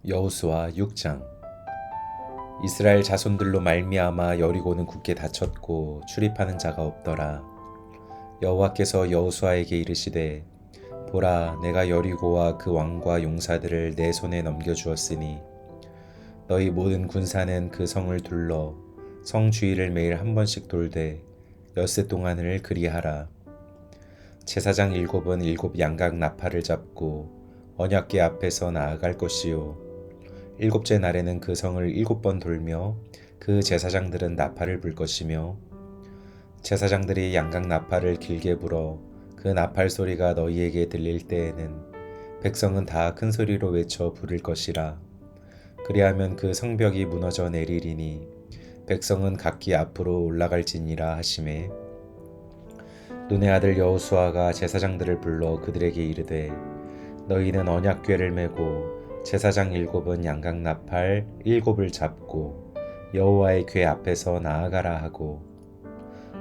여호수아 6장. 이스라엘 자손들로 말미암아 여리고는 굳게 닫혔고 출입하는 자가 없더라. 여호와께서 여호수아에게 이르시되 보라, 내가 여리고와 그 왕과 용사들을 내 손에 넘겨주었으니 너희 모든 군사는 그 성을 둘러 성 주위를 매일 한 번씩 돌되 엿새 동안을 그리하라. 제사장 일곱은 일곱 양각 나팔을 잡고 언약궤 앞에서 나아갈 것이요, 일곱째 날에는 그 성을 7번 돌며 그 제사장들은 나팔을 불 것이며, 제사장들이 양각 나팔을 길게 불어 그 나팔 소리가 너희에게 들릴 때에는 백성은 다 큰 소리로 외쳐 부를 것이라. 그리하면 그 성벽이 무너져 내리리니 백성은 각기 앞으로 올라갈지니라 하시매, 눈의 아들 여호수아가 제사장들을 불러 그들에게 이르되 너희는 언약궤를 메고 제사장 7은 양각 나팔 7을 잡고 여호와의 궤 앞에서 나아가라 하고,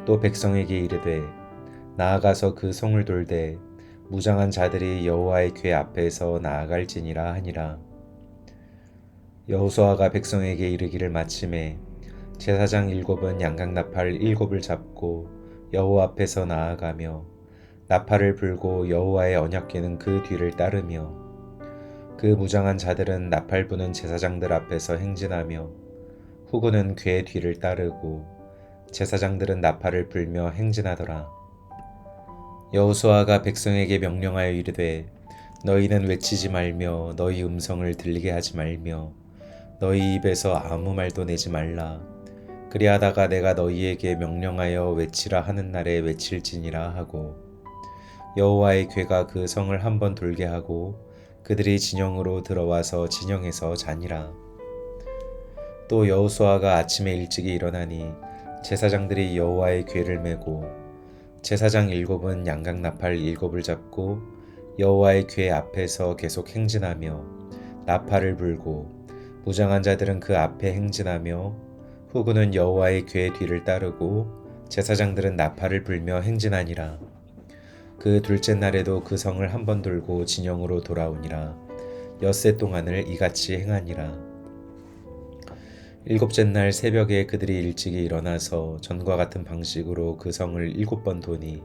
또 백성에게 이르되 나아가서 그 성을 돌되 무장한 자들이 여호와의 궤 앞에서 나아갈지니라 하니라. 여호수아가 백성에게 이르기를 마침에 제사장 7은 양각 나팔 7을 잡고 여호와 앞에서 나아가며 나팔을 불고 여호와의 언약궤는 그 뒤를 따르며, 그 무장한 자들은 나팔 부는 제사장들 앞에서 행진하며 후군은 궤 뒤를 따르고 제사장들은 나팔을 불며 행진하더라. 여호수아가 백성에게 명령하여 이르되 너희는 외치지 말며 너희 음성을 들리게 하지 말며 너희 입에서 아무 말도 내지 말라. 그리하다가 내가 너희에게 명령하여 외치라 하는 날에 외칠지니라 하고, 여호와의 궤가 그 성을 한번 돌게 하고 그들이 진영으로 들어와서 진영에서 자니라. 또 여호수아가 아침에 일찍이 일어나니 제사장들이 여호와의 궤를 메고 제사장 7은 양각 나팔 7을 잡고 여호와의 궤 앞에서 계속 행진하며 나팔을 불고, 무장한 자들은 그 앞에 행진하며 후군은 여호와의 궤 뒤를 따르고 제사장들은 나팔을 불며 행진하니라. 그 둘째 날에도 그 성을 한번 돌고 진영으로 돌아오니라. 엿새 동안을 이같이 행하니라. 일곱째 날 새벽에 그들이 일찍이 일어나서 전과 같은 방식으로 그 성을 7번 도니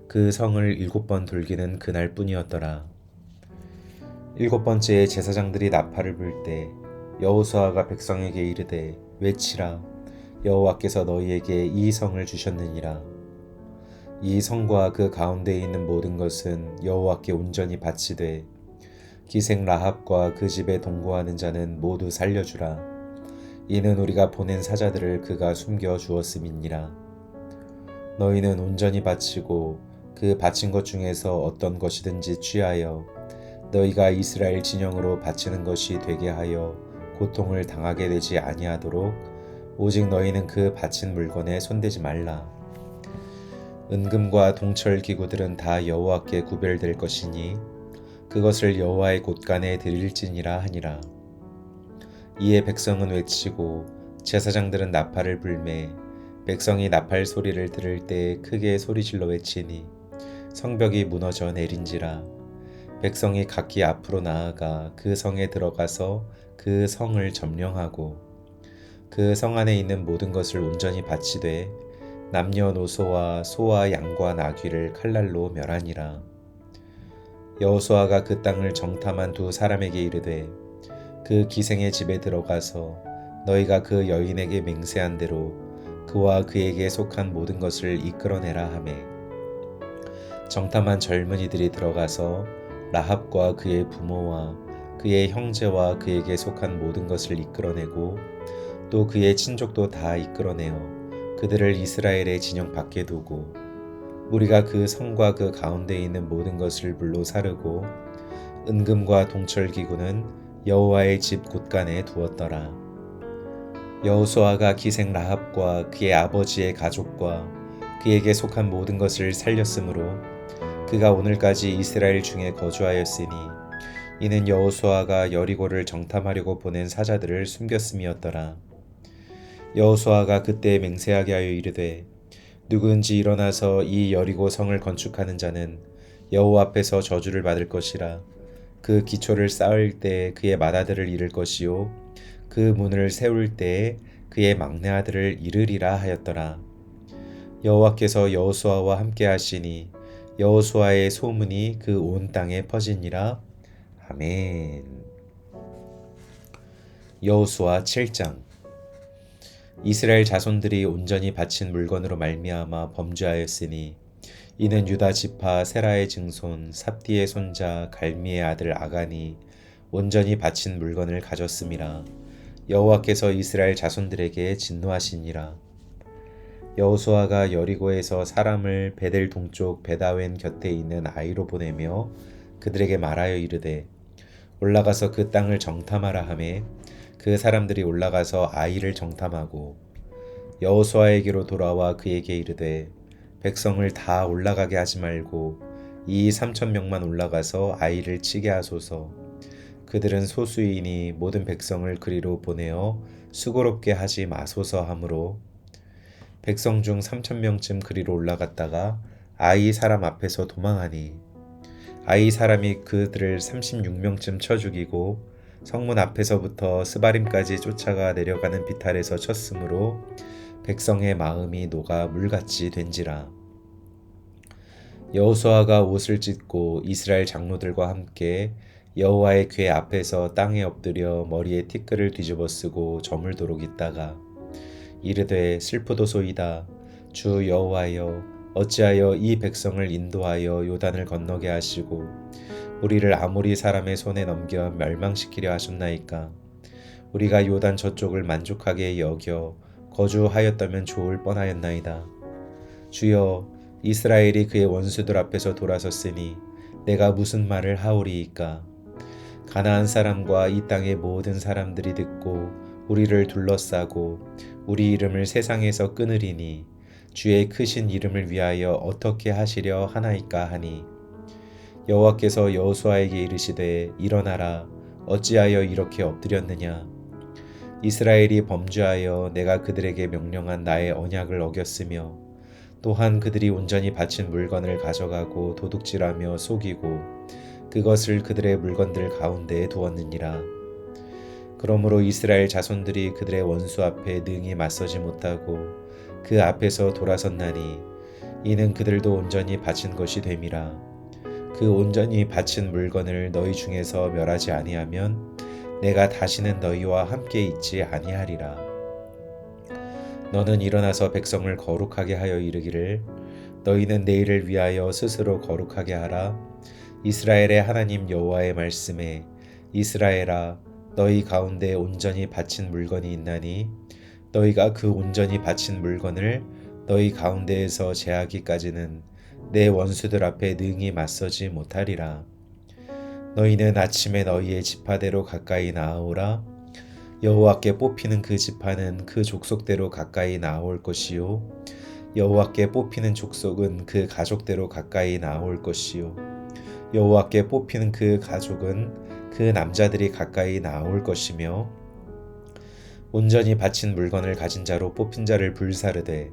그 성을 7번 돌기는 그날 뿐이었더라. 7번째에 제사장들이 나팔을 불 때 여호수아가 백성에게 이르되 외치라. 여호와께서 너희에게 이 성을 주셨느니라. 이 성과 그 가운데에 있는 모든 것은 여호와께 온전히 바치되 기생 라합과 그 집에 동거하는 자는 모두 살려주라. 이는 우리가 보낸 사자들을 그가 숨겨 주었음이니라. 너희는 온전히 바치고 그 바친 것 중에서 어떤 것이든지 취하여 너희가 이스라엘 진영으로 바치는 것이 되게 하여 고통을 당하게 되지 아니하도록 오직 너희는 그 바친 물건에 손대지 말라. 은금과 동철 기구들은 다 여호와께 구별될 것이니 그것을 여호와의 곳간에 드릴지니라 하니라. 이에 백성은 외치고 제사장들은 나팔을 불매, 백성이 나팔 소리를 들을 때 크게 소리질러 외치니 성벽이 무너져 내린지라. 백성이 각기 앞으로 나아가 그 성에 들어가서 그 성을 점령하고 그 성 안에 있는 모든 것을 온전히 바치되 남녀노소와 소와 양과 나귀를 칼날로 멸하니라. 여호수아가 그 땅을 정탐한 두 사람에게 이르되 그 기생의 집에 들어가서 너희가 그 여인에게 맹세한 대로 그와 그에게 속한 모든 것을 이끌어내라 하매, 정탐한 젊은이들이 들어가서 라합과 그의 부모와 그의 형제와 그에게 속한 모든 것을 이끌어내고 또 그의 친족도 다 이끌어내어 그들을 이스라엘의 진영 밖에 두고, 우리가 그 성과 그 가운데에 있는 모든 것을 불로 사르고 은금과 동철 기구는 여호와의 집 곳간에 두었더라. 여호수아가 기생 라합과 그의 아버지의 가족과 그에게 속한 모든 것을 살렸으므로 그가 오늘까지 이스라엘 중에 거주하였으니 이는 여호수아가 여리고를 정탐하려고 보낸 사자들을 숨겼음이었더라. 여호수아가 그때 맹세하게 하여 이르되 누구든지 일어나서 이 여리고 성을 건축하는 자는 여호와 앞에서 저주를 받을 것이라. 그 기초를 쌓을 때 그의 맏아들을 잃을 것이요 그 문을 세울 때에 그의 막내 아들을 잃으리라 하였더라. 여호와께서 여호수아와 함께 하시니 여호수아의 소문이 그 온 땅에 퍼지니라. 아멘. 여호수아 7장. 이스라엘 자손들이 온전히 바친 물건으로 말미암아 범죄하였으니 이는 유다 지파 세라의 증손 삽디의 손자 갈미의 아들 아간이 온전히 바친 물건을 가졌음이라. 여호와께서 이스라엘 자손들에게 진노하시니라. 여호수아가 여리고에서 사람을 베델 동쪽 베다웬 곁에 있는 아이로 보내며 그들에게 말하여 이르되 올라가서 그 땅을 정탐하라 하매 그 사람들이 올라가서 아이를 정탐하고 여호수아에게로 돌아와 그에게 이르되 백성을 다 올라가게 하지 말고 이 3,000명만 올라가서 아이를 치게 하소서. 그들은 소수이니 모든 백성을 그리로 보내어 수고롭게 하지 마소서 하므로 백성 중 3,000명쯤 그리로 올라갔다가 아이 사람 앞에서 도망하니 아이 사람이 그들을 36명쯤 쳐 죽이고 성문 앞에서부터 스바림까지 쫓아가 내려가는 비탈에서 쳤으므로 백성의 마음이 녹아 물같이 된지라. 여호수아가 옷을 찢고 이스라엘 장로들과 함께 여호와의 궤 앞에서 땅에 엎드려 머리에 티끌을 뒤집어 쓰고 저물도록 있다가 이르되 슬프도소이다. 주 여호와여 어찌하여 이 백성을 인도하여 요단을 건너게 하시고 우리를 아모리 사람의 손에 넘겨 멸망시키려 하셨나이까. 우리가 요단 저쪽을 만족하게 여겨 거주하였다면 좋을 뻔하였나이다. 주여 이스라엘이 그의 원수들 앞에서 돌아섰으니 내가 무슨 말을 하오리이까. 가나안 사람과 이 땅의 모든 사람들이 듣고 우리를 둘러싸고 우리 이름을 세상에서 끊으리니 주의 크신 이름을 위하여 어떻게 하시려 하나이까 하니 여호와께서 여호수아에게 이르시되 일어나라. 어찌하여 이렇게 엎드렸느냐. 이스라엘이 범죄하여 내가 그들에게 명령한 나의 언약을 어겼으며 또한 그들이 온전히 바친 물건을 가져가고 도둑질하며 속이고 그것을 그들의 물건들 가운데에 두었느니라. 그러므로 이스라엘 자손들이 그들의 원수 앞에 능히 맞서지 못하고 그 앞에서 돌아섰나니 이는 그들도 온전히 바친 것이 됨이라. 그 온전히 바친 물건을 너희 중에서 멸하지 아니하면 내가 다시는 너희와 함께 있지 아니하리라. 너는 일어나서 백성을 거룩하게 하여 이르기를 너희는 내일을 위하여 스스로 거룩하게 하라. 이스라엘의 하나님 여호와의 말씀에 이스라엘아 너희 가운데 온전히 바친 물건이 있나니 너희가 그 온전히 바친 물건을 너희 가운데에서 제하기까지는 내 원수들 앞에 능히 맞서지 못하리라. 너희는 아침에 너희의 지파대로 가까이 나아오라. 여호와께 뽑히는 그 지파는 그 족속대로 가까이 나아올 것이요 여호와께 뽑히는 족속은 그 가족대로 가까이 나아올 것이요 여호와께 뽑히는 그 가족은 그 남자들이 가까이 나아올 것이며 온전히 바친 물건을 가진 자로 뽑힌 자를 불사르되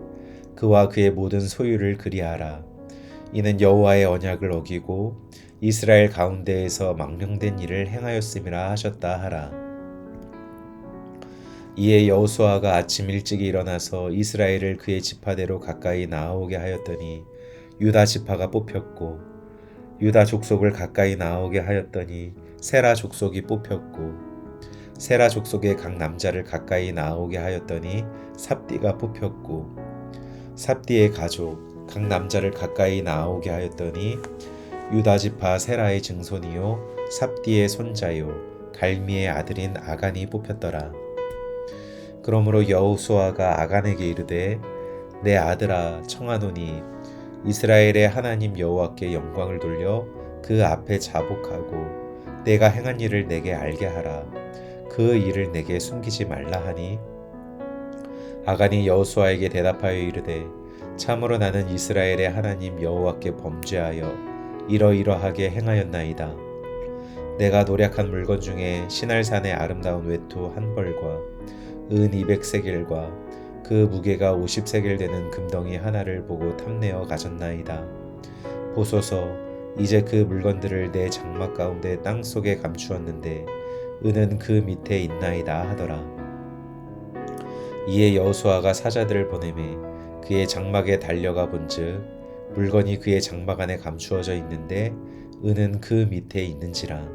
그와 그의 모든 소유를 그리하라. 이는 여호와의 언약을 어기고 이스라엘 가운데에서 망령된 일을 행하였음이라 하셨다 하라. 이에 여호수아가 아침 일찍 일어나서 이스라엘을 그의 지파대로 가까이 나아오게 하였더니 유다 지파가 뽑혔고 유다 족속을 가까이 나아오게 하였더니 세라 족속이 뽑혔고 세라 족속의 각 남자를 가까이 나아오게 하였더니 삽디가 뽑혔고 삽디의 가족 각 남자를 가까이 나아오게 하였더니 유다 지파 세라의 증손이요 삽디의 손자요 갈미의 아들인 아간이 뽑혔더라. 그러므로 여호수아가 아간에게 이르되 내 아들아 청하노니 이스라엘의 하나님 여호와께 영광을 돌려 그 앞에 자복하고 내가 행한 일을 내게 알게 하라. 그 일을 내게 숨기지 말라 하니 아간이 여호수아에게 대답하여 이르되 참으로 나는 이스라엘의 하나님 여호와께 범죄하여 이러이러하게 행하였나이다. 내가 노략한 물건 중에 시날산의 아름다운 외투 한 벌과 은 200세겔과 그 무게가 50세겔 되는 금덩이 하나를 보고 탐내어 가졌나이다. 보소서 이제 그 물건들을 내 장막 가운데 땅 속에 감추었는데 은은 그 밑에 있나이다 하더라. 이에 여호수아가 사자들을 보내매 그의 장막에 달려가 본즉 물건이 그의 장막 안에 감추어져 있는데 은은 그 밑에 있는지라.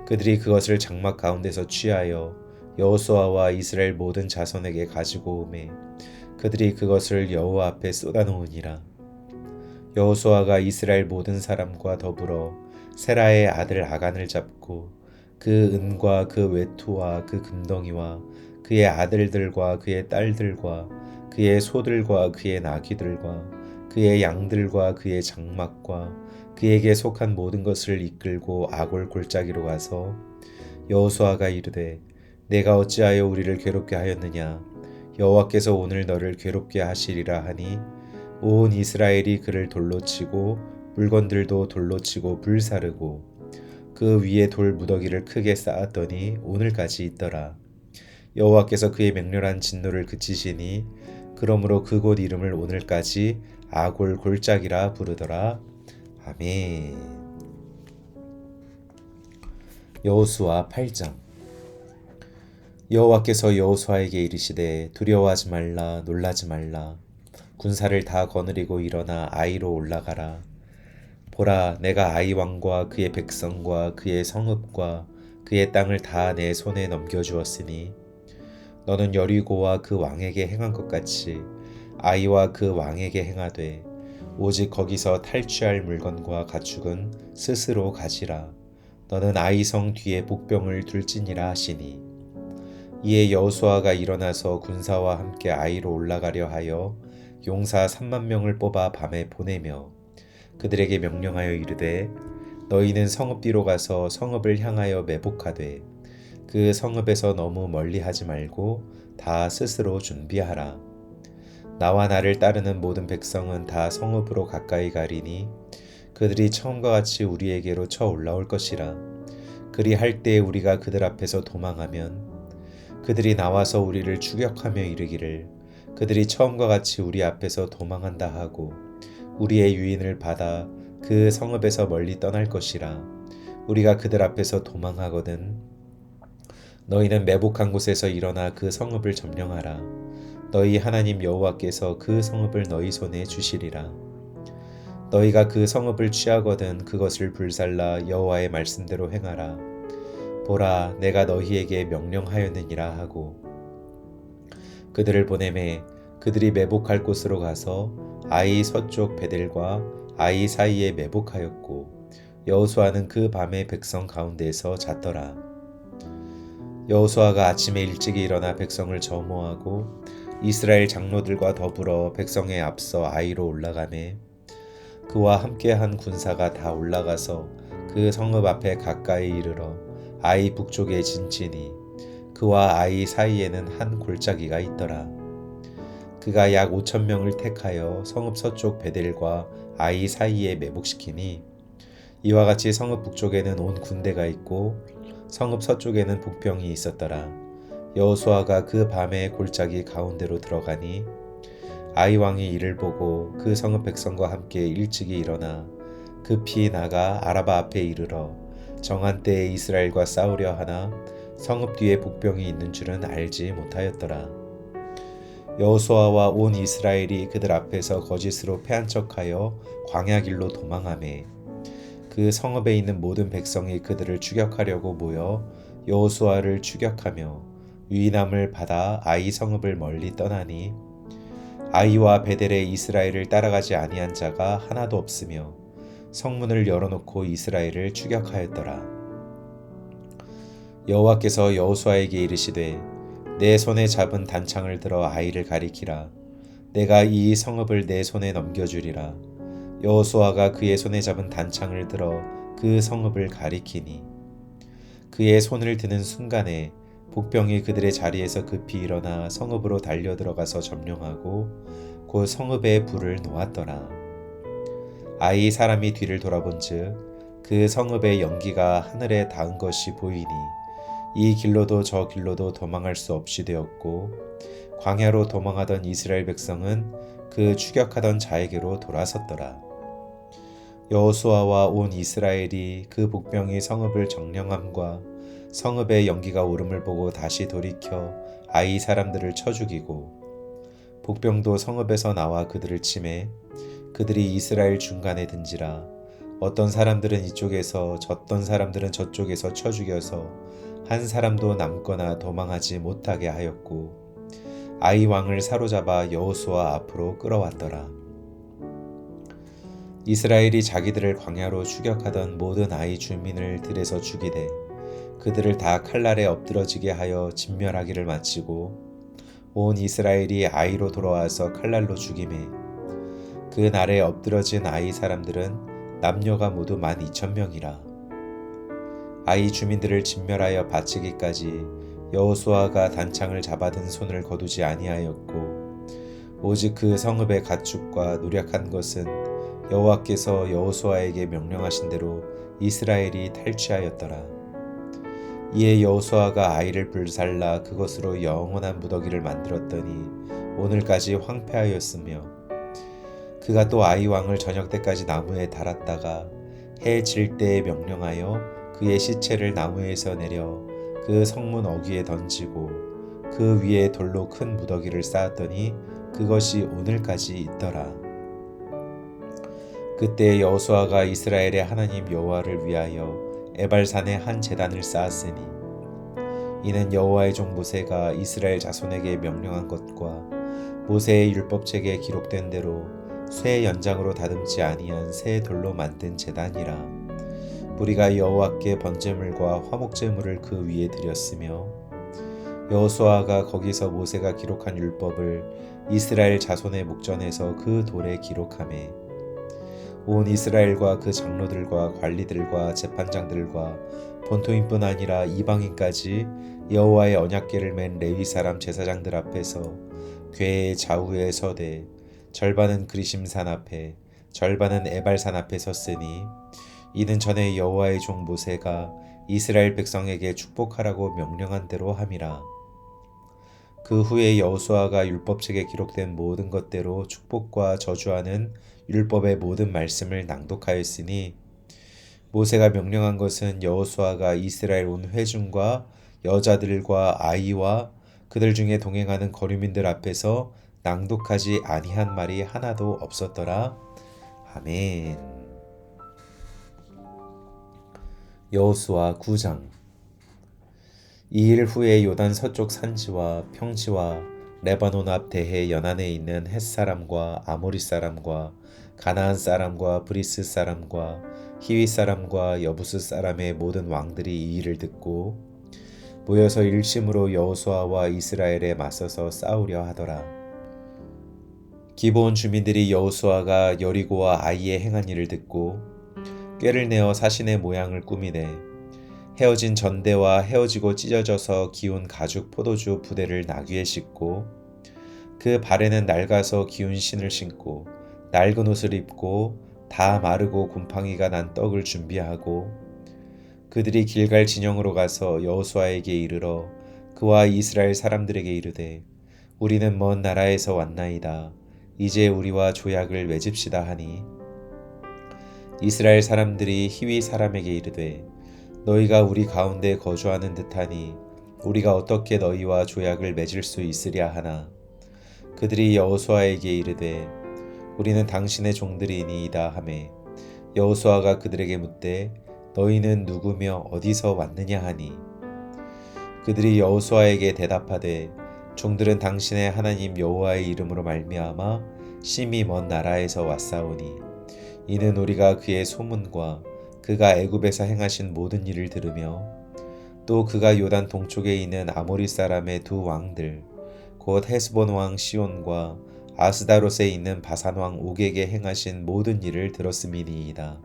그들이 그것을 장막 가운데서 취하여 여호수아와 이스라엘 모든 자손에게 가지고 오매 그들이 그것을 여호와 앞에 쏟아놓으니라. 여호수아가 이스라엘 모든 사람과 더불어 세라의 아들 아간을 잡고 그 은과 그 외투와 그 금덩이와 그의 아들들과 그의 딸들과 그의 소들과 그의 나귀들과 그의 양들과 그의 장막과 그에게 속한 모든 것을 이끌고 아골 골짜기로 가서 여호수아가 이르되 내가 어찌하여 우리를 괴롭게 하였느냐 여호와께서 오늘 너를 괴롭게 하시리라 하니 온 이스라엘이 그를 돌로 치고 물건들도 돌로 치고 불사르고 그 위에 돌 무더기를 크게 쌓았더니 오늘까지 있더라. 여호와께서 그의 맹렬한 진노를 그치시니 그러므로 그곳 이름을 오늘까지 아골 골짜기라 부르더라. 아멘. 여호수아 8장. 여호와께서 여호수아에게 이르시되 두려워하지 말라 놀라지 말라 군사를 다 거느리고 일어나 아이로 올라가라. 보라 내가 아이 왕과 그의 백성과 그의 성읍과 그의 땅을 다 내 손에 넘겨주었으니 너는 여리고와 그 왕에게 행한 것 같이 아이와 그 왕에게 행하되 오직 거기서 탈취할 물건과 가축은 스스로 가지라. 너는 아이 성 뒤에 복병을 둘지니라 하시니 이에 여호수아가 일어나서 군사와 함께 아이로 올라가려 하여 용사 3만 명을 뽑아 밤에 보내며 그들에게 명령하여 이르되 너희는 성읍 뒤로 가서 성읍을 향하여 매복하되 그 성읍에서 너무 멀리 하지 말고 다 스스로 준비하라. 나와 나를 따르는 모든 백성은 다 성읍으로 가까이 가리니 그들이 처음과 같이 우리에게로 쳐 올라올 것이라. 그리할 때 우리가 그들 앞에서 도망하면 그들이 나와서 우리를 추격하며 이르기를 그들이 처음과 같이 우리 앞에서 도망한다 하고 우리의 유인을 받아 그 성읍에서 멀리 떠날 것이라. 우리가 그들 앞에서 도망하거든 너희는 매복한 곳에서 일어나 그 성읍을 점령하라. 너희 하나님 여호와께서 그 성읍을 너희 손에 주시리라. 너희가 그 성읍을 취하거든 그것을 불살라 여호와의 말씀대로 행하라. 보라 내가 너희에게 명령하였느니라 하고 그들을 보내매 그들이 매복할 곳으로 가서 아이 서쪽 베델과 아이 사이에 매복하였고 여호수아는 그 밤에 백성 가운데에서 잤더라. 여호수아가 아침에 일찍이 일어나 백성을 점호하고 이스라엘 장로들과 더불어 백성에 앞서 아이로 올라가매 그와 함께한 군사가 다 올라가서 그 성읍 앞에 가까이 이르러 아이 북쪽에 진치니 그와 아이 사이에는 한 골짜기가 있더라. 그가 약 5천 명을 택하여 성읍 서쪽 베델과 아이 사이에 매복시키니 이와 같이 성읍 북쪽에는 온 군대가 있고 성읍 서쪽에는 복병이 있었더라. 여호수아가 그 밤에 골짜기 가운데로 들어가니 아이 왕이 이를 보고 그 성읍 백성과 함께 일찍이 일어나 급히 나가 아라바 앞에 이르러 정한 때에 이스라엘과 싸우려 하나 성읍 뒤에 복병이 있는 줄은 알지 못하였더라. 여호수아와 온 이스라엘이 그들 앞에서 거짓으로 패한 척하여 광야 길로 도망하매 그 성읍에 있는 모든 백성이 그들을 추격하려고 모여 여호수아를 추격하며 유인함을 받아 아이 성읍을 멀리 떠나니 아이와 베델에 이스라엘을 따라가지 아니한 자가 하나도 없으며 성문을 열어놓고 이스라엘을 추격하였더라. 여호와께서 여호수아에게 이르시되 내 손에 잡은 단창을 들어 아이를 가리키라. 내가 이 성읍을 내 손에 넘겨주리라. 여호수아가 그의 손에 잡은 단창을 들어 그 성읍을 가리키니 그의 손을 드는 순간에 복병이 그들의 자리에서 급히 일어나 성읍으로 달려 들어가서 점령하고 곧 성읍에 불을 놓았더라. 아이 사람이 뒤를 돌아본즉 그 성읍의 연기가 하늘에 닿은 것이 보이니 이 길로도 저 길로도 도망할 수 없이 되었고 광야로 도망하던 이스라엘 백성은 그 추격하던 자에게로 돌아섰더라. 여호수아와 온 이스라엘이 그 복병이 성읍을 정령함과 성읍의 연기가 오름을 보고 다시 돌이켜 아이 사람들을 쳐 죽이고 복병도 성읍에서 나와 그들을 치매 그들이 이스라엘 중간에 든지라 어떤 사람들은 이쪽에서 어떤 사람들은 저쪽에서 쳐 죽여서 한 사람도 남거나 도망하지 못하게 하였고 아이 왕을 사로잡아 여호수아 앞으로 끌어왔더라. 이스라엘이 자기들을 광야로 추격하던 모든 아이 주민을 들에서 죽이되 그들을 다 칼날에 엎드러지게 하여 진멸하기를 마치고 온 이스라엘이 아이로 돌아와서 칼날로 죽이매 그 날에 엎드러진 아이 사람들은 남녀가 모두 12,000명이라. 아이 주민들을 진멸하여 바치기까지 여호수아가 단창을 잡아든 손을 거두지 아니하였고 오직 그 성읍의 가축과 노력한 것은 여호와께서 여호수아에게 명령하신 대로 이스라엘이 탈취하였더라. 이에 여호수아가 아이를 불살라 그것으로 영원한 무더기를 만들었더니 오늘까지 황폐하였으며 그가 또 아이 왕을 저녁 때까지 나무에 달았다가 해 질 때에 명령하여 그의 시체를 나무에서 내려 그 성문 어귀에 던지고 그 위에 돌로 큰 무더기를 쌓았더니 그것이 오늘까지 있더라. 그때 여호수아가 이스라엘의 하나님 여호와를 위하여 에발산에 한 제단을 쌓았으니 이는 여호와의 종 모세가 이스라엘 자손에게 명령한 것과 모세의 율법책에 기록된 대로 쇠 연장으로 다듬지 아니한 새 돌로 만든 제단이라. 우리가 여호와께 번제물과 화목제물을 그 위에 드렸으며 여호수아가 거기서 모세가 기록한 율법을 이스라엘 자손의 목전에서 그 돌에 기록하매 온 이스라엘과 그 장로들과 관리들과 재판장들과 본토인뿐 아니라 이방인까지 여호와의 언약궤를 맨 레위 사람 제사장들 앞에서 궤의 좌우에 서되 절반은 그리심산 앞에 절반은 에발산 앞에 섰으니 이는 전에 여호와의 종 모세가 이스라엘 백성에게 축복하라고 명령한 대로 함이라. 그 후에 여호수아가 율법책에 기록된 모든 것대로 축복과 저주하는 율법의 모든 말씀을 낭독하였으니 모세가 명령한 것은 여호수아가 이스라엘 온 회중과 여자들과 아이와 그들 중에 동행하는 거류민들 앞에서 낭독하지 아니한 말이 하나도 없었더라. 아멘. 여호수아 9장. 이 일 후에 요단 서쪽 산지와 평지와 레바논 앞 대해 연안에 있는 헷사람과 아모리 사람과 가나안 사람과 브리스 사람과 히위 사람과 여부스 사람의 모든 왕들이 이 일을 듣고 모여서 일심으로 여호수아와 이스라엘에 맞서서 싸우려 하더라. 기브온 주민들이 여호수아가 여리고와 아이에 행한 일을 듣고 꾀를 내어 사신의 모양을 꾸미되 헤어진 전대와 헤어지고 찢어져서 기운 가죽 포도주 부대를 나귀에 싣고 그 발에는 낡아서 기운 신을 신고 낡은 옷을 입고 다 마르고 곰팡이가 난 떡을 준비하고 그들이 길갈 진영으로 가서 여호수아에게 이르러 그와 이스라엘 사람들에게 이르되 우리는 먼 나라에서 왔나이다. 이제 우리와 조약을 맺읍시다 하니 이스라엘 사람들이 히위 사람에게 이르되 너희가 우리 가운데 거주하는 듯하니 우리가 어떻게 너희와 조약을 맺을 수 있으랴 하나 그들이 여호수아에게 이르되 우리는 당신의 종들이니이다 하매 여호수아가 그들에게 묻되 너희는 누구며 어디서 왔느냐 하니 그들이 여호수아에게 대답하되 종들은 당신의 하나님 여호와의 이름으로 말미암아 심히 먼 나라에서 왔사오니 이는 우리가 그의 소문과 그가 애굽에서 행하신 모든 일을 들으며 또 그가 요단 동쪽에 있는 아모리 사람의 두 왕들 곧 헤스본 왕 시온과 아스다롯에 있는 바산 왕 옥에게 행하신 모든 일을 들었음이니이다.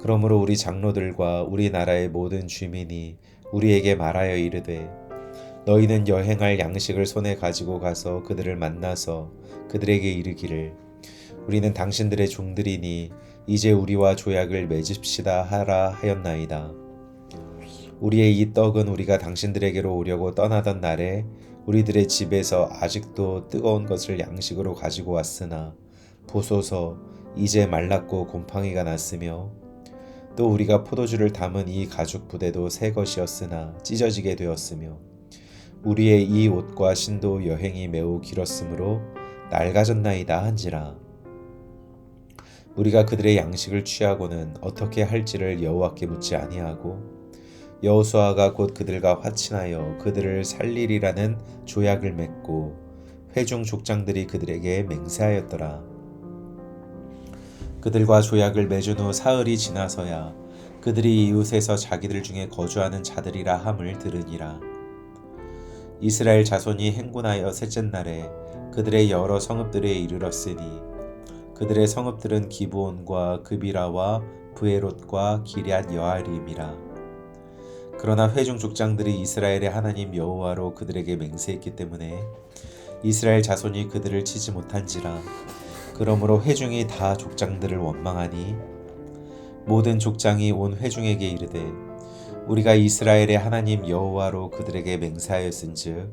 그러므로 우리 장로들과 우리나라의 모든 주민이 우리에게 말하여 이르되 너희는 여행할 양식을 손에 가지고 가서 그들을 만나서 그들에게 이르기를 우리는 당신들의 종들이니 이제 우리와 조약을 맺읍시다 하라 하였나이다. 우리의 이 떡은 우리가 당신들에게로 오려고 떠나던 날에 우리들의 집에서 아직도 뜨거운 것을 양식으로 가지고 왔으나 보소서 이제 말랐고 곰팡이가 났으며 또 우리가 포도주를 담은 이 가죽 부대도 새 것이었으나 찢어지게 되었으며 우리의 이 옷과 신도 여행이 매우 길었으므로 낡아졌나이다 한지라. 우리가 그들의 양식을 취하고는 어떻게 할지를 여호와께 묻지 아니하고 여호수아가 곧 그들과 화친하여 그들을 살리리라는 조약을 맺고 회중 족장들이 그들에게 맹세하였더라. 그들과 조약을 맺은 후 사흘이 지나서야 그들이 이웃에서 자기들 중에 거주하는 자들이라 함을 들으니라. 이스라엘 자손이 행군하여 셋째 날에 그들의 여러 성읍들에 이르렀으니 그들의 성읍들은 기브온과 그비라와 브에롯과 기럇 여아림이라. 그러나 회중 족장들이 이스라엘의 하나님 여호와로 그들에게 맹세했기 때문에 이스라엘 자손이 그들을 치지 못한지라. 그러므로 회중이 다 족장들을 원망하니 모든 족장이 온 회중에게 이르되 우리가 이스라엘의 하나님 여호와로 그들에게 맹세하였은즉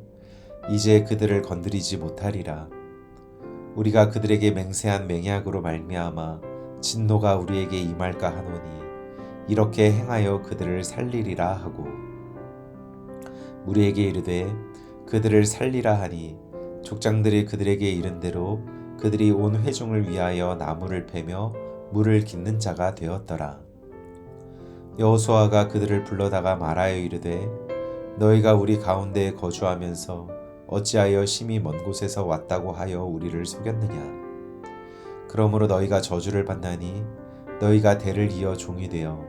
이제 그들을 건드리지 못하리라. 우리가 그들에게 맹세한 맹약으로 말미암아 진노가 우리에게 임할까 하노니 이렇게 행하여 그들을 살리리라 하고 우리에게 이르되 그들을 살리라 하니 족장들이 그들에게 이른 대로 그들이 온 회중을 위하여 나무를 패며 물을 깃는 자가 되었더라. 여호수아가 그들을 불러다가 말하여 이르되 너희가 우리 가운데에 거주하면서 어찌하여 심히 먼 곳에서 왔다고 하여 우리를 속였느냐. 그러므로 너희가 저주를 받나니 너희가 대를 이어 종이 되어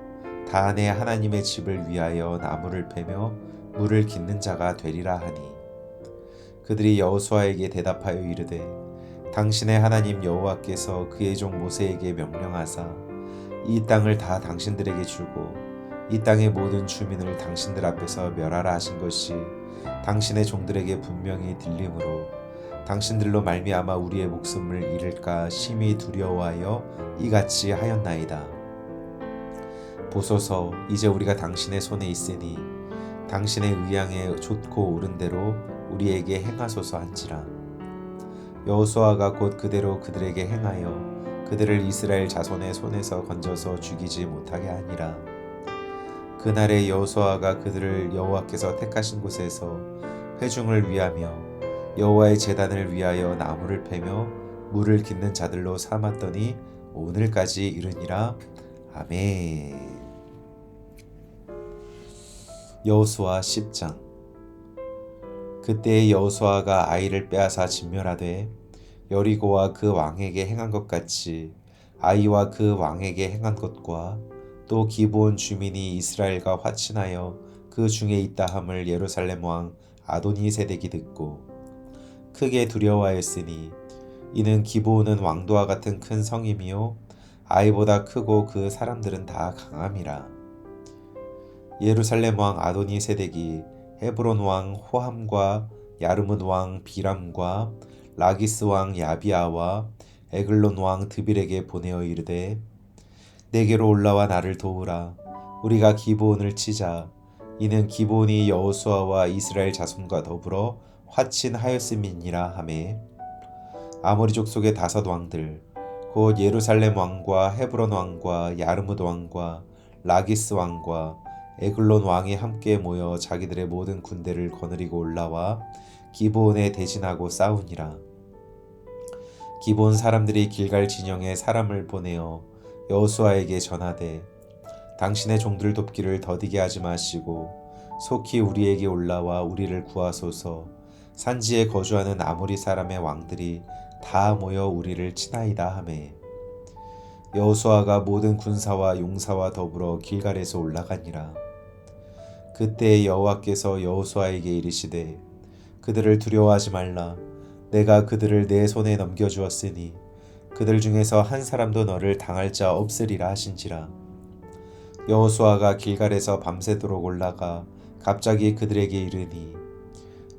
다한의 하나님의 집을 위하여 나무를 패며 물을 깃는 자가 되리라 하니 그들이 여호수아에게 대답하여 이르되 당신의 하나님 여호와께서 그의 종 모세에게 명령하사 이 땅을 다 당신들에게 주고 이 땅의 모든 주민을 당신들 앞에서 멸하라 하신 것이 당신의 종들에게 분명히 들림으로 당신들로 말미암아 우리의 목숨을 잃을까 심히 두려워하여 이같이 하였나이다. 보소서 이제 우리가 당신의 손에 있으니 당신의 의향에 좋고 옳은 대로 우리에게 행하소서 한지라. 여호수아가 곧 그대로 그들에게 행하여 그들을 이스라엘 자손의 손에서 건져서 죽이지 못하게 하니라. 그날에 여호수아가 그들을 여호와께서 택하신 곳에서 회중을 위하며 여호와의 제단을 위하여 나무를 패며 물을 깃는 자들로 삼았더니 오늘까지 이르니라. 아멘. 여호수아 10장. 그때 여호수아가 아이를 빼앗아 진멸하되 여리고와 그 왕에게 행한 것 같이 아이와 그 왕에게 행한 것과 또 기브온 주민이 이스라엘과 화친하여 그 중에 있다 함을 예루살렘 왕 아도니세덱이 듣고 크게 두려워하였으니 이는 기브온은 왕도와 같은 큰 성임이요 아이보다 크고 그 사람들은 다 강함이라. 예루살렘 왕 아도니세덱이 헤브론 왕 호함과 야르문 왕 비람과 라기스 왕 야비아와 에글론 왕 드빌에게 보내어 이르되 내게로 올라와 나를 도우라. 우리가 기브온을 치자. 이는 기브온이 여호수아와 이스라엘 자손과 더불어 화친하였음이니라 하매 아모리 족속의 5 왕들 곧 예루살렘 왕과 헤브론 왕과 야르뭇 왕과 라기스 왕과 에글론 왕이 함께 모여 자기들의 모든 군대를 거느리고 올라와 기브온에 대진하고 싸우니라. 기브온 사람들이 길갈 진영에 사람을 보내어 여호수아에게 전하되 당신의 종들 돕기를 더디게 하지 마시고 속히 우리에게 올라와 우리를 구하소서. 산지에 거주하는 아모리 사람의 왕들이 다 모여 우리를 치나이다 하매 여호수아가 모든 군사와 용사와 더불어 길갈에서 올라가니라. 그때 여호와께서 여호수아에게 이르시되 그들을 두려워하지 말라. 내가 그들을 내 손에 넘겨주었으니 그들 중에서 한 사람도 너를 당할 자 없으리라 하신지라. 여호수아가 길갈에서 밤새도록 올라가 갑자기 그들에게 이르니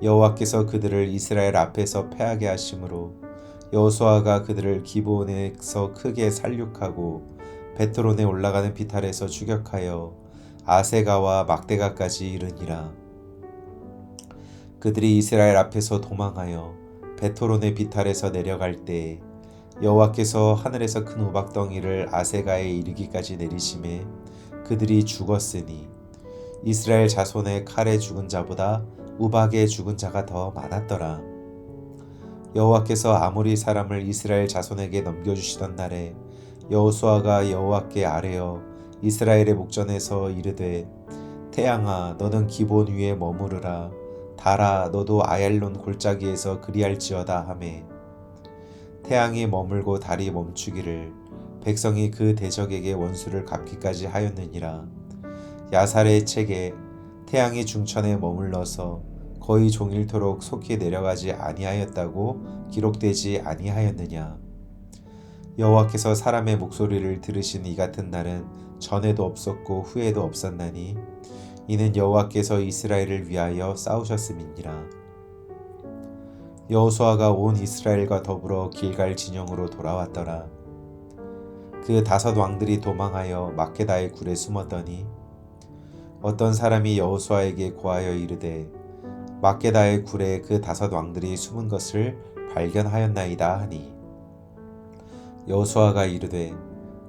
여호와께서 그들을 이스라엘 앞에서 패하게 하심으로 여호수아가 그들을 기브온에서 크게 살육하고 베트론에 올라가는 비탈에서 추격하여 아세가와 막대가까지 이르니라. 그들이 이스라엘 앞에서 도망하여 베토론의 비탈에서 내려갈 때에 여호와께서 하늘에서 큰 우박덩이를 아세가에 이르기까지 내리심에 그들이 죽었으니 이스라엘 자손의 칼에 죽은 자보다 우박에 죽은 자가 더 많았더라. 여호와께서 아모리 사람을 이스라엘 자손에게 넘겨주시던 날에 여호수아가 여호와께 아뢰어 이스라엘의 목전에서 이르되 태양아 너는 기본 위에 머무르라. 달아 너도 아얄론 골짜기에서 그리할지어다 하매 태양이 머물고 달이 멈추기를 백성이 그 대적에게 원수를 갚기까지 하였느니라. 야살의 책에 태양이 중천에 머물러서 거의 종일토록 속히 내려가지 아니하였다고 기록되지 아니하였느냐. 여호와께서 사람의 목소리를 들으신 이 같은 날은 전에도 없었고 후에도 없었나니 이는 여호와께서 이스라엘을 위하여 싸우셨음이니라. 여호수아가 온 이스라엘과 더불어 길갈 진영으로 돌아왔더라. 그 5 왕들이 도망하여 막게다의 굴에 숨었더니 어떤 사람이 여호수아에게 고하여 이르되 막게다의 굴에 그 5 왕들이 숨은 것을 발견하였나이다 하니 여호수아가 이르되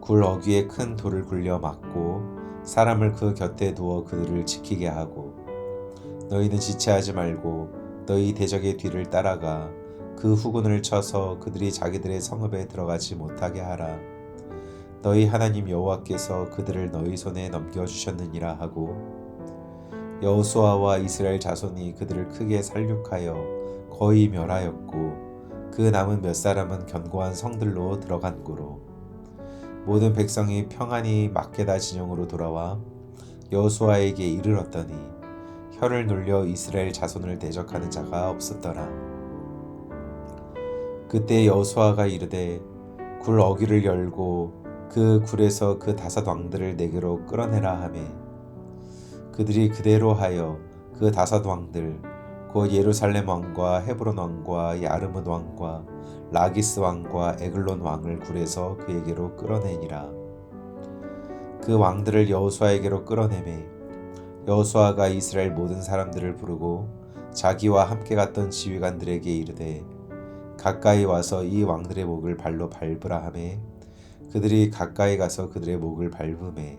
굴 어귀에 큰 돌을 굴려 막고 사람을 그 곁에 두어 그들을 지키게 하고 너희는 지체하지 말고 너희 대적의 뒤를 따라가 그 후군을 쳐서 그들이 자기들의 성읍에 들어가지 못하게 하라. 너희 하나님 여호와께서 그들을 너희 손에 넘겨주셨느니라 하고 여호수아와 이스라엘 자손이 그들을 크게 살육하여 거의 멸하였고 그 남은 몇 사람은 견고한 성들로 들어간 고로 모든 백성이 평안히 막게다 진영으로 돌아와 여호수아에게 이르렀더니 혀를 눌려 이스라엘 자손을 대적하는 자가 없었더라. 그때 여호수아가 이르되 굴 어귀를 열고 그 굴에서 그 5 왕들을 내게로 끌어내라 하매 그들이 그대로 하여 그 5 왕들 곧 예루살렘 왕과 헤브론 왕과 야르뭇 왕과 라기스 왕과 에글론 왕을 굴에서 그에게로 끌어내니라. 그 왕들을 여호수아에게로 끌어내매 여호수아가 이스라엘 모든 사람들을 부르고 자기와 함께 갔던 지휘관들에게 이르되 가까이 와서 이 왕들의 목을 발로 밟으라 하매 그들이 가까이 가서 그들의 목을 밟으매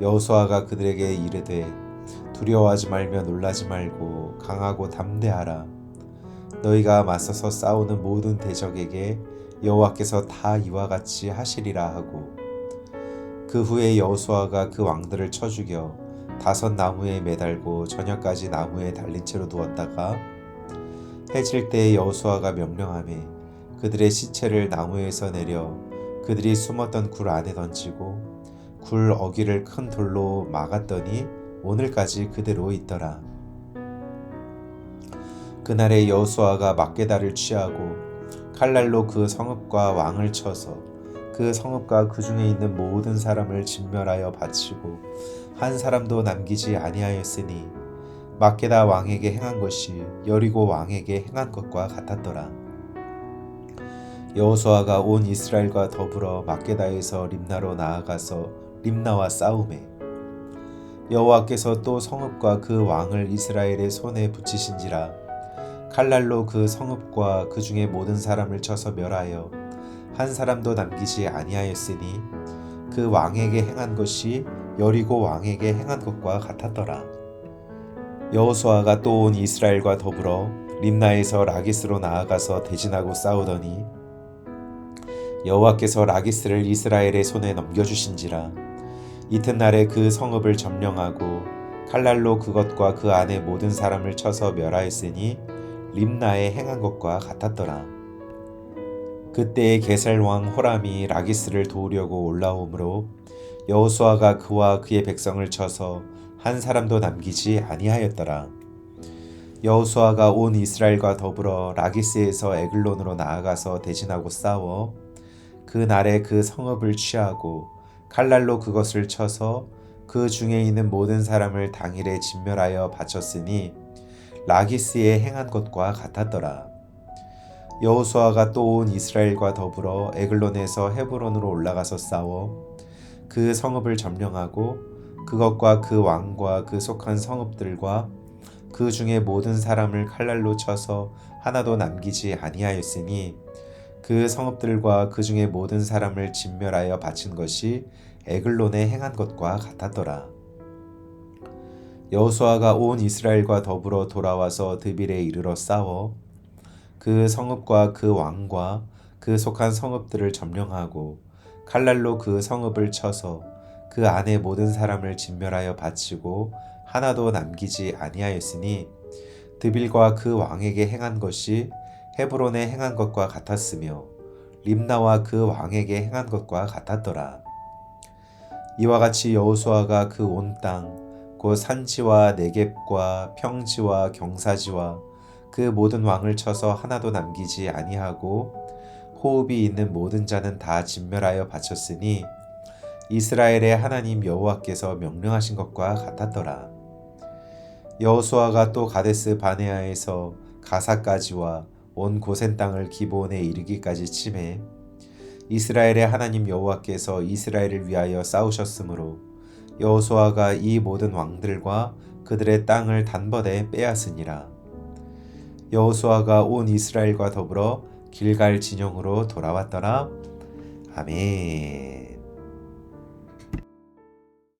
여호수아가 그들에게 이르되 두려워하지 말며 놀라지 말고 강하고 담대하라. 너희가 맞서서 싸우는 모든 대적에게 여호와께서 다 이와 같이 하시리라 하고 그 후에 여호수아가 그 왕들을 쳐 죽여 5 나무에 매달고 저녁까지 나무에 달린 채로 두었다가 해질 때에 여호수아가 명령하매 그들의 시체를 나무에서 내려 그들이 숨었던 굴 안에 던지고 굴 어귀를 큰 돌로 막았더니 오늘까지 그대로 있더라. 그날에 여호수아가 막게다를 취하고 칼날로 그 성읍과 왕을 쳐서 그 성읍과 그 중에 있는 모든 사람을 진멸하여 바치고 한 사람도 남기지 아니하였으니 막게다 왕에게 행한 것이 여리고 왕에게 행한 것과 같았더라. 여호수아가 온 이스라엘과 더불어 막게다에서 림나로 나아가서 림나와 싸우매 여호와께서 또 성읍과 그 왕을 이스라엘의 손에 붙이신지라 칼날로 그 성읍과 그 중에 모든 사람을 쳐서 멸하여 한 사람도 남기지 아니하였으니 그 왕에게 행한 것이 여리고 왕에게 행한 것과 같았더라. 여호수아가 또 온 이스라엘과 더불어 림나에서 라기스로 나아가서 대진하고 싸우더니 여호와께서 라기스를 이스라엘의 손에 넘겨주신지라 이튿날에 그 성읍을 점령하고 칼날로 그것과 그 안에 모든 사람을 쳐서 멸하였으니 림나에 행한 것과 같았더라. 그때에 게셀 왕 호람이 라기스를 도우려고 올라오므로 여호수아가 그와 그의 백성을 쳐서 한 사람도 남기지 아니하였더라. 여호수아가 온 이스라엘과 더불어 라기스에서 에글론으로 나아가서 대진하고 싸워 그 날에 그 성읍을 취하고 칼날로 그것을 쳐서 그 중에 있는 모든 사람을 당일에 진멸하여 바쳤으니 라기스에 행한 것과 같았더라. 여호수아가 또 온 이스라엘과 더불어 에글론에서 헤브론으로 올라가서 싸워 그 성읍을 점령하고 그것과 그 왕과 그 속한 성읍들과 그 중에 모든 사람을 칼날로 쳐서 하나도 남기지 아니하였으니 그 성읍들과 그 중에 모든 사람을 진멸하여 바친 것이 에글론에 행한 것과 같았더라. 여호수아가 온 이스라엘과 더불어 돌아와서 드빌에 이르러 싸워 그 성읍과 그 왕과 그 속한 성읍들을 점령하고 칼날로 그 성읍을 쳐서 그 안에 모든 사람을 진멸하여 바치고 하나도 남기지 아니하였으니 드빌과 그 왕에게 행한 것이 헤브론에 행한 것과 같았으며 림나와 그 왕에게 행한 것과 같았더라. 이와 같이 여호수아가 그 온 땅 곧 산지와 네겝과 평지와 경사지와 그 모든 왕을 쳐서 하나도 남기지 아니하고 호흡이 있는 모든 자는 다 진멸하여 바쳤으니 이스라엘의 하나님 여호와께서 명령하신 것과 같았더라. 여호수아가 또 가데스 바네아에서 가사까지와 온 고센 땅을 기브온에 이르기까지 치매 이스라엘의 하나님 여호와께서 이스라엘을 위하여 싸우셨으므로 여호수아가 이 모든 왕들과 그들의 땅을 단번에 빼앗으니라. 여호수아가 온 이스라엘과 더불어 길갈 진영으로 돌아왔더라. 아멘.